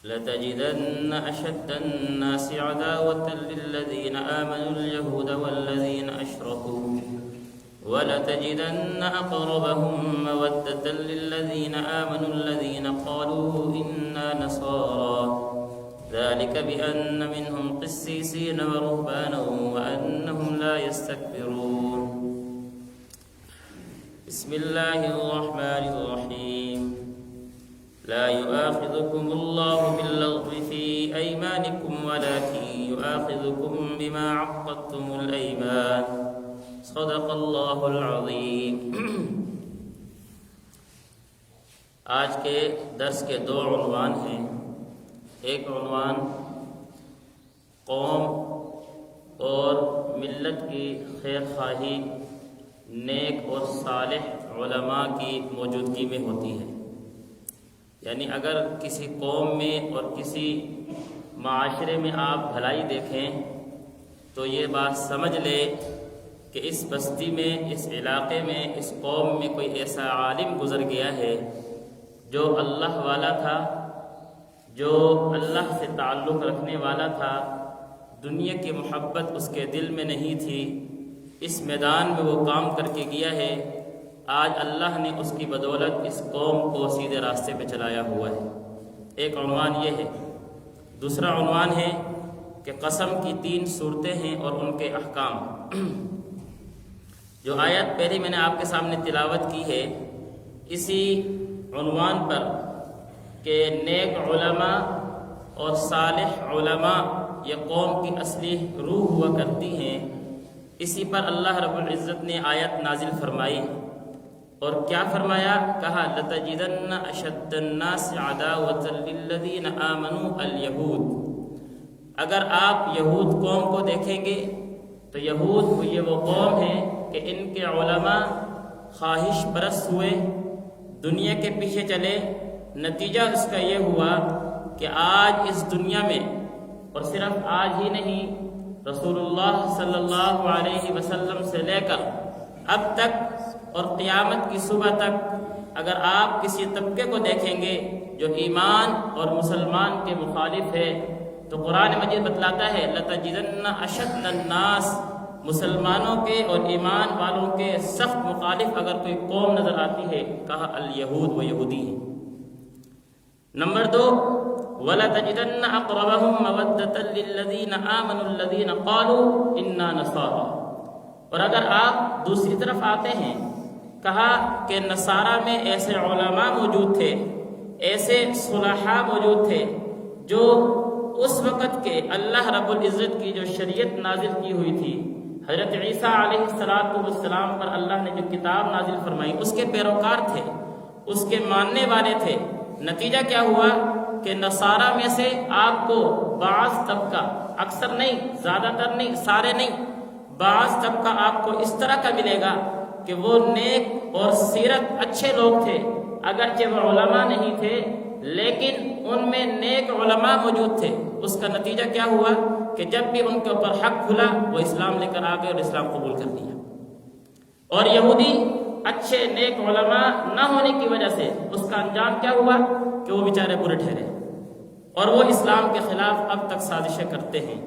لتجدن أشد الناس عداوة للذين آمنوا اليهود والذين أشركوا ولتجدن أقربهم مودة للذين آمنوا الذين قالوا إنا نصارى ذلك بأن منهم قسيسين ورهبانا وأنهم لا يستكبرون بسم الله الرحمن الرحيم لا يؤاخذكم الله باللغو في أيمانكم ولكن يؤاخذكم بما عقدتم الأيمان صدق اللہ العظیم۔ آج کے درس کے دو عنوان ہیں۔ ایک عنوان قوم اور ملت کی خیر خواہی نیک اور صالح علماء کی موجودگی میں ہوتی ہے، یعنی اگر کسی قوم میں اور کسی معاشرے میں آپ بھلائی دیکھیں تو یہ بات سمجھ لے کہ اس بستی میں، اس علاقے میں، اس قوم میں کوئی ایسا عالم گزر گیا ہے جو اللہ والا تھا، جو اللہ سے تعلق رکھنے والا تھا، دنیا کی محبت اس کے دل میں نہیں تھی، اس میدان میں وہ کام کر کے گیا ہے، آج اللہ نے اس کی بدولت اس قوم کو سیدھے راستے پہ چلایا ہوا ہے۔ ایک عنوان یہ ہے۔ دوسرا عنوان ہے کہ قسم کی 3 صورتیں ہیں اور ان کے احکام۔ جو آیت پہلی میں نے آپ کے سامنے تلاوت کی ہے، اسی عنوان پر کہ نیک علماء اور صالح علماء یہ قوم کی اصلی روح ہوا کرتی ہیں، اسی پر اللہ رب العزت نے آیت نازل فرمائی اور کیا فرمایا؟ کہا لَتَجِدَنَّ أَشَدَّ النَّاسِ عَدَاوَةً لِلَّذِينَ آمَنُوا الْيَهُودِ۔ اگر آپ یہود قوم کو دیکھیں گے تو یہود یہ وہ قوم ہے کہ ان کے علماء خواہش پرست ہوئے، دنیا کے پیچھے چلے، نتیجہ اس کا یہ ہوا کہ آج اس دنیا میں، اور صرف آج ہی نہیں، رسول اللہ صلی اللہ علیہ وسلم سے لے کر اب تک اور قیامت کی صبح تک اگر آپ کسی طبقے کو دیکھیں گے جو ایمان اور مسلمان کے مخالف ہے تو قرآن مجید بتلاتا ہے لَتَجِدَنَّ أَشَدَّ النَّاسِ، مسلمانوں کے اور ایمان والوں کے سخت مخالف اگر کوئی قوم نظر آتی ہے، کہا الیہود، وہ یہودی ہیں۔ نمبر 2 وَلَتَجِدَنَّ أَقْرَبَهُمْ مَوَدَّةً لِلَّذِينَ آمَنُوا الَّذِينَ قَالُوا إِنَّا نَصَارَى۔ اور اگر آپ دوسری طرف آتے ہیں، کہا کہ نصارہ میں ایسے علماء موجود تھے، ایسے صلحاء موجود تھے جو اس وقت کے اللہ رب العزت کی جو شریعت نازل کی ہوئی تھی، حضرت عیسیٰ علیہ السلام پر اللہ نے جو کتاب نازل فرمائی، اس کے پیروکار تھے، اس کے ماننے والے تھے۔ نتیجہ کیا ہوا کہ نصارہ میں سے آپ کو بعض طبقہ، اکثر نہیں، زیادہ تر نہیں، سارے نہیں، بعض طبقہ آپ کو اس طرح کا ملے گا کہ وہ نیک اور سیرت اچھے لوگ تھے، اگرچہ وہ علماء نہیں تھے لیکن ان میں نیک علماء موجود تھے۔ اس کا نتیجہ کیا ہوا کہ جب بھی ان کے اوپر حق کھلا وہ اسلام لے کر آ گئے اور اسلام قبول کر لیا۔ اور یہودی اچھے نیک علماء نہ ہونے کی وجہ سے اس کا انجام کیا ہوا کہ وہ بیچارے برے ٹھہرے اور وہ اسلام کے خلاف اب تک سازشیں کرتے ہیں۔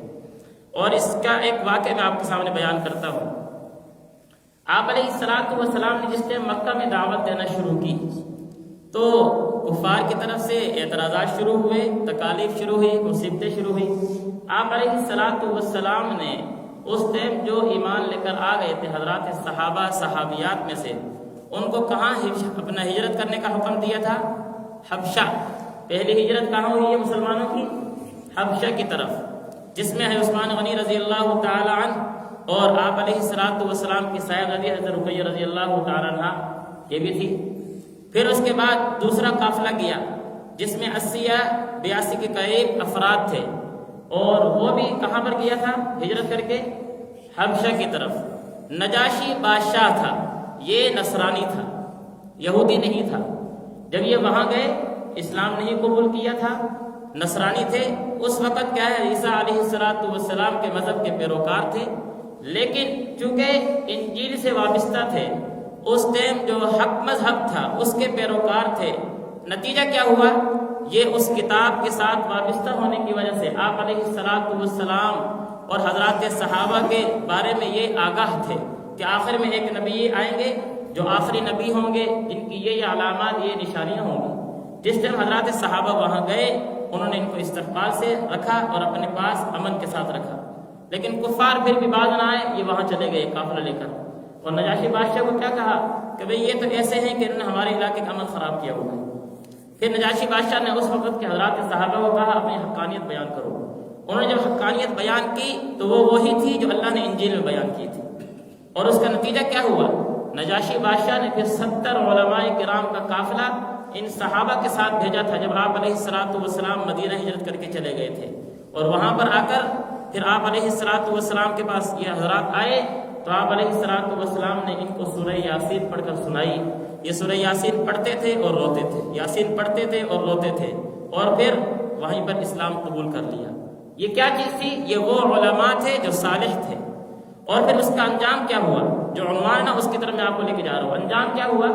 اور اس کا ایک واقعہ میں آپ کے سامنے بیان کرتا ہوں۔ آپ علیہ السلام نے جس نے مکہ میں دعوت دینا شروع کی تو کفار کی طرف سے اعتراضات شروع ہوئے، تکالیف شروع ہوئی، مصیبتیں شروع ہوئی۔ آپ علیہ السلام نے اس ٹائم جو ایمان لے کر آ گئے تھے حضرات صحابہ صحابیات میں سے، ان کو کہاں اپنا ہجرت کرنے کا حکم دیا تھا؟ حبشہ۔ پہلی ہجرت کہاں ہوئی ہے مسلمانوں کی؟ حبشہ کی طرف، جس میں ہے عثمان غنی رضی اللہ تعالی عنہ اور آپ علیہ السلام کی صاحبزادی حضرت رقیہ رضی اللہ تعالی عنہ یہ بھی تھی۔ پھر اس کے بعد دوسرا قافلہ گیا جس میں 80 یا 82 کے قریب افراد تھے، اور وہ بھی کہاں پر گیا تھا ہجرت کر کے؟ حبشہ کی طرف۔ نجاشی بادشاہ تھا، یہ نصرانی تھا، یہودی نہیں تھا۔ جب یہ وہاں گئے اسلام نہیں قبول کیا تھا، نصرانی تھے۔ اس وقت کیا ہے، عیسیٰ علیہ السلام کے مذہب کے پیروکار تھے، لیکن چونکہ انجیل سے وابستہ تھے اس ٹائم جو حق مذہب تھا اس کے پیروکار تھے، نتیجہ کیا ہوا؟ یہ اس کتاب کے ساتھ وابستہ ہونے کی وجہ سے آپ علیہ السلام اور حضرات صحابہ کے بارے میں یہ آگاہ تھے کہ آخر میں ایک نبی آئیں گے جو آخری نبی ہوں گے، جن کی یہ علامات، یہ نشانیاں ہوں گی۔ جس ٹائم حضرات صحابہ وہاں گئے، انہوں نے ان کو استقبال سے رکھا اور اپنے پاس امن کے ساتھ رکھا، لیکن کفار پھر بھی باز نہ آئے، یہ وہاں چلے گئے قافلہ لے کر، اور نجاشی بادشاہ کو کیا کہا کہ بھئی یہ تو ایسے ہیں کہ انہوں نے ہمارے علاقے کا امن خراب کیا ہوا ہے۔ پھر نجاشی بادشاہ نے اس وقت کے حضرات صحابہ کو کہا اپنی حقانیت بیان کرو۔ انہوں نے جب حقانیت بیان کی تو وہ وہی تھی جو اللہ نے انجیل میں بیان کی تھی، اور اس کا نتیجہ کیا ہوا؟ نجاشی بادشاہ نے پھر 70 علماء کرام کا قافلہ ان صحابہ کے ساتھ بھیجا تھا جب آپ علیہ السلام مدینہ ہجرت کر کے چلے گئے تھے، اور وہاں پر آ کر پھر آپ علیہ السلام کے پاس یہ حضرات آئے تو آپ علیہ السلام نے ان کو سورہ یاسین پڑھ کر سنائی۔ یہ سورہ یاسین پڑھتے تھے اور روتے تھے، یاسین پڑھتے تھے اور روتے تھے، اور پھر وہیں پر اسلام قبول کر لیا۔ یہ کیا چیز تھی؟ یہ وہ علماء تھے جو صالح تھے، اور پھر اس کا انجام کیا ہوا؟ جو عنوان ہے اس کی طرف میں آپ کو لے کے جا رہا ہوں۔ انجام کیا ہوا؟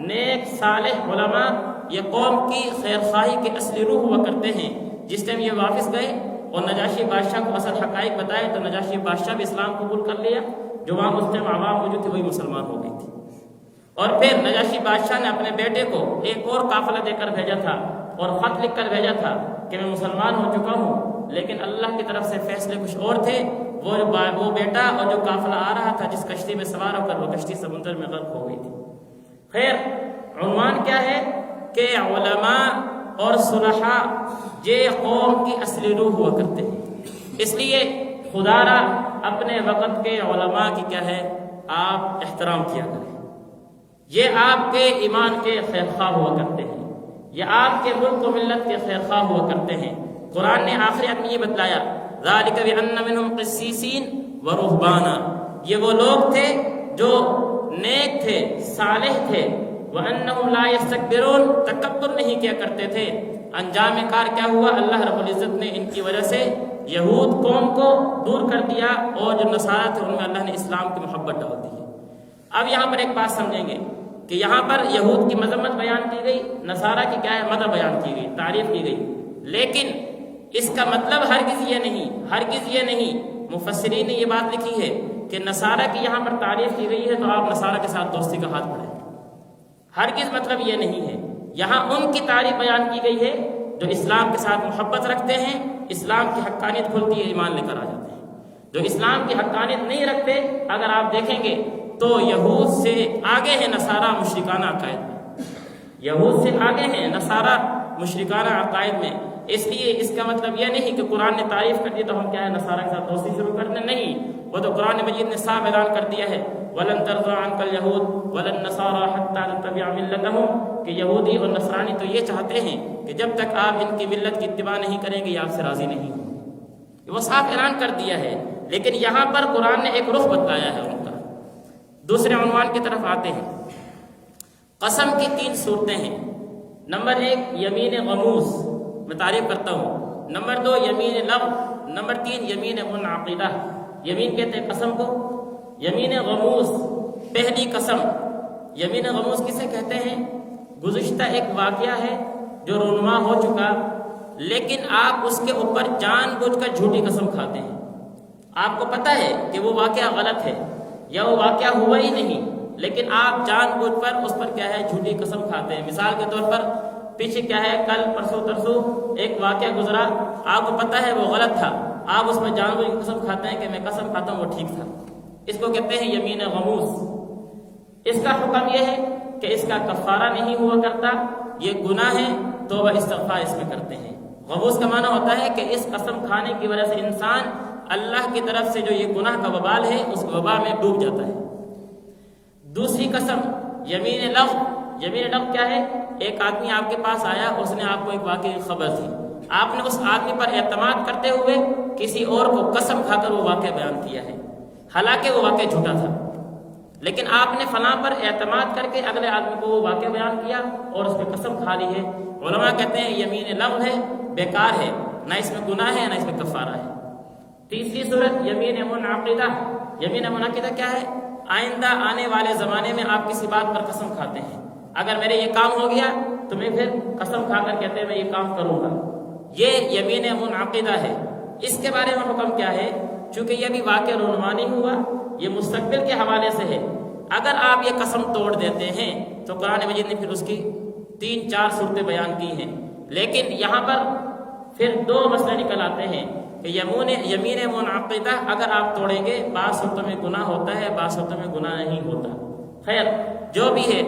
نیک صالح علماء یہ قوم کی خیر خواہی کے اصلی روح ہوا کرتے ہیں۔ جس ٹائم یہ واپس گئے اور نجاشی بادشاہ کو اصل حقائق بتائے تو نجاشی بادشاہ بھی اسلام قبول کر لیا، جو وہاں اس ٹائم عوام موجود تھی وہی مسلمان ہو گئی تھی۔ اور پھر نجاشی بادشاہ نے اپنے بیٹے کو ایک اور قافلہ دے کر بھیجا تھا اور خط لکھ کر بھیجا تھا کہ میں مسلمان ہو چکا ہوں، لیکن اللہ کی طرف سے فیصلے کچھ اور تھے۔ وہ بیٹا اور جو قافلہ آ رہا تھا جس کشتی میں سوار ہو کر وہ کشتی سمندر میں غرق ہو گئی تھی۔ خیر، عنوان کیا ہے کہ علماء اور صلحاء یہ قوم کی اصلی روح ہوا کرتے ہیں۔ اس لیے خدا را اپنے وقت کے علماء کی کیا ہے، آپ احترام کیا کریں۔ یہ آپ کے ایمان کے خیرخواہ ہوا کرتے ہیں، یہ آپ کے ملک و ملت کے خیرخواہ ہوا کرتے ہیں۔ قرآن نے آخری آیت میں یہ بتلایا ذالک بأن منہم قسیسین ورہبانا، یہ وہ لوگ تھے جو نیک تھے، صالح تھے، وانہم لا یستکبرون، تکبر نہیں کیا کرتے تھے۔ انجام کار کیا ہوا؟ اللہ رب العزت نے ان کی وجہ سے یہود قوم کو دور کر دیا، اور جو نصارہ تھے ان میں اللہ نے اسلام کی محبت ڈال دی ہے۔ اب یہاں پر ایک بات سمجھیں گے کہ یہاں پر یہود کی مذمت بیان کی گئی، نصارہ کی کیا ہے، مدح بیان کی گئی، تعریف کی گئی، لیکن اس کا مطلب ہرگز یہ نہیں مفسرین نے یہ بات لکھی ہے کہ نصارہ کی یہاں پر تعریف کی گئی ہے تو آپ نصارہ کے ساتھ دوستی کا ہاتھ بڑھائیں۔ ہرگز مطلب یہ نہیں ہے، یہاں ان کی تعریف بیان کی گئی ہے جو اسلام کے ساتھ محبت رکھتے ہیں، اسلام کی حقانیت کھلتی ہے ایمان لے کر آ جاتے ہیں۔ جو اسلام کی حقانیت نہیں رکھتے، اگر آپ دیکھیں گے تو یہود سے آگے ہیں نصارہ مشرکانہ عقائد میں، یہود سے آگے ہیں نصارہ مشرکانہ عقائد میں۔ اس لیے اس کا مطلب یہ نہیں کہ قرآن نے تعریف کر دی تو ہم کیا ہے نصارہ کے ساتھ دوستی شروع کر دیں، نہیں، وہ تو قرآن مجید نے صاف اعلان کر دیا ہے وَلَن تَرْضَىٰ عَنْكَ الْيَهُودُ وَلَا النَّصَارَىٰ حَتَّىٰ تَتَّبِعَ مِلَّتَهُمْ، کہ یہودی اور نصرانی تو یہ چاہتے ہیں کہ جب تک آپ ان کی ملت کی اتباع نہیں کریں گے یہ آپ سے راضی نہیں ہوں گے، وہ صاف اعلان کر دیا ہے۔ لیکن یہاں پر قرآن نے ایک رخ بتلایا ہے ان کا۔ دوسرے عنوان کی طرف آتے ہیں۔ قسم کی 3 صورتیں ہیں۔ نمبر 1 یمین غموس، میں تعریف کرتا ہوں۔ نمبر 2 یمین لغو، نمبر 3 یمین منعقدہ۔ یمین کہتے ہیں قسم کو، یمین غموس پہلی قسم۔ یمین غموس کسے کہتے ہیں؟ گزشتہ ایک واقعہ ہے جو رونما ہو چکا، لیکن آپ اس کے اوپر جان بوجھ کر جھوٹی قسم کھاتے ہیں۔ آپ کو پتہ ہے کہ وہ واقعہ غلط ہے یا وہ واقعہ ہوا ہی نہیں، لیکن آپ جان بوجھ پر اس پر کیا ہے جھوٹی قسم کھاتے ہیں۔ مثال کے طور پر پیچھے کیا ہے کل پرسوں ترسوں ایک واقعہ گزرا، آپ کو پتہ ہے وہ غلط تھا، آپ اس میں جان بوجھ کی قسم کھاتے ہیں کہ میں قسم کھاتا ہوں وہ ٹھیک تھا۔ اس کو کہتے ہیں یمین غموس۔ اس کا حکم یہ ہے کہ اس کا کفارہ نہیں ہوا کرتا، یہ گناہ ہے، توبہ استغفار اس میں کرتے ہیں۔ غموس کا معنی ہوتا ہے کہ اس قسم کھانے کی وجہ سے انسان اللہ کی طرف سے جو یہ گناہ کا وبال ہے اس وبال میں ڈوب جاتا ہے۔ دوسری قسم یمین لغو۔ یمین لغو کیا ہے؟ ایک آدمی آپ کے پاس آیا، اس نے آپ کو ایک واقعے کی خبر دی، آپ نے اس آدمی پر اعتماد کرتے ہوئے کسی اور کو قسم کھا کر وہ واقعہ بیان کیا ہے، حالانکہ وہ واقعہ جھوٹا تھا، لیکن آپ نے فلاں پر اعتماد کر کے اگلے آدمی کو وہ واقعہ بیان کیا اور اس پہ قسم کھا لی ہے۔ علماء کہتے ہیں یمین لغو ہے، بیکار ہے، نہ اس میں گناہ ہے نہ اس میں کفارہ ہے۔ تیسری صورت یمین منعقدہ۔ یمین منعقدہ کیا ہے؟ آئندہ آنے والے زمانے میں آپ کسی بات پر قسم کھاتے ہیں، اگر میرے یہ کام ہو گیا تو میں پھر قسم کھا کر کہتے ہیں میں یہ کام کروں گا، یہ یمین منعقدہ ہے۔ اس کے بارے میں حکم کیا ہے؟ چونکہ یہ بھی واقع رونما نہیں ہوا، یہ مستقبل کے حوالے سے ہے۔ اگر آپ یہ قسم توڑ دیتے ہیں تو قرآن مجید نے پھر اس کی 3-4 صورتیں بیان کی ہیں، لیکن یہاں پر پھر 2 مسئلے نکل آتے ہیں کہ یمین منعقدہ اگر آپ توڑیں گے بعض صورتوں میں گناہ ہوتا ہے، بعض صورتوں میں گناہ نہیں ہوتا۔ خیر جو بھی ہے،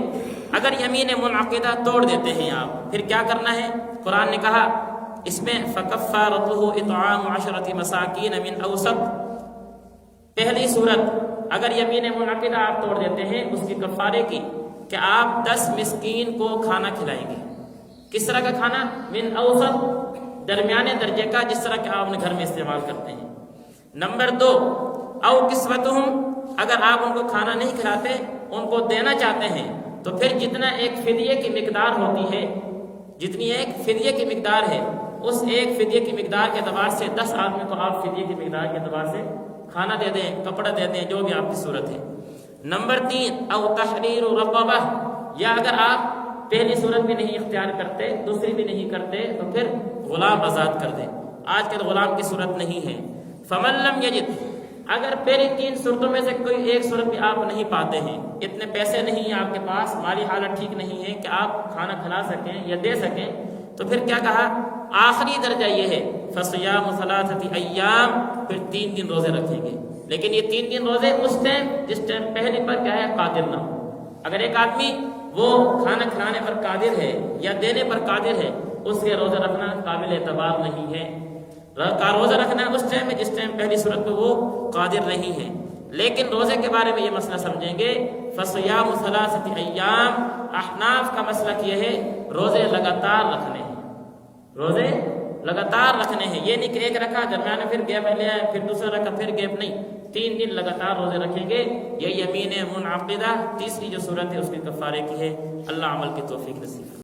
اگر یمین منعقدہ توڑ دیتے ہیں آپ، پھر کیا کرنا ہے؟ قرآن نے کہا اس میں فَكَفَّارَتُهُ إِطْعَامُ 10 مَسَاكِينَ مِنْ أَوْسَطِ، پہلی صورت اگر یمین منعقدہ آپ توڑ دیتے ہیں اس کی کفارے کی کہ آپ 10 مسکین کو کھانا کھلائیں گے۔ کس طرح کا کھانا؟ من اوسط، درمیانے درجے کا، جس طرح کہ آپ اپنے گھر میں استعمال کرتے ہیں۔ نمبر 2، او کسوتہم، اگر آپ ان کو کھانا نہیں کھلاتے، ان کو دینا چاہتے ہیں تو پھر جتنا ایک فدیے کی مقدار ہوتی ہے، جتنی ایک فدیے کی مقدار ہے، اس ایک فدیے کی مقدار کے اعتبار سے 10 آدمی کو آپ فدیے کی مقدار کے اعتبار سے کھانا دے دیں، کپڑا دے دیں، جو بھی آپ کی صورت ہے۔ نمبر 3، او تحریر رقبہ، یا اگر آپ پہلی صورت بھی نہیں اختیار کرتے، دوسری بھی نہیں کرتے، تو پھر غلام آزاد کر دیں۔ آج کل غلام کی صورت نہیں ہے۔ فمن لم یجد، اگر پہلی 3 صورتوں میں سے کوئی ایک صورت بھی آپ نہیں پاتے ہیں، اتنے پیسے نہیں ہیں آپ کے پاس، مالی حالت ٹھیک نہیں ہے کہ آپ کھانا کھلا سکیں یا دے سکیں، تو پھر کیا کہا؟ آخری درجہ یہ ہے فصیام 3 ایام، پھر 3 دن روزے رکھیں گے۔ لیکن یہ 3 دن روزے اس ٹائم جس ٹائم پہلے پر کیا ہے قادر نہ ہو۔ اگر ایک آدمی وہ کھانا کھلانے پر قادر ہے یا دینے پر قادر ہے، اس کے روزہ رکھنا قابل اعتبار نہیں ہے۔ روزہ رکھنا اس ٹائم میں جس ٹائم پہلی صورت میں وہ قادر نہیں ہے۔ لیکن روزے کے بارے میں یہ مسئلہ سمجھیں گے، فصیام 3 ایام، احناف کا مسلک یہ ہے روزے لگاتار رکھنے ہیں، روزے لگاتار رکھنے ہیں، یہ نہیں کہ ایک رکھا درمیان میں پھر گیپ لے آئے، پھر دوسرا رکھا پھر گیپ، نہیں، 3 دن لگاتار روزے رکھیں گے۔ یہ یمین منعقدہ تیسری جو صورت ہے اس کے کفارے کی ہے۔ اللہ عمل کی توفیق نصیب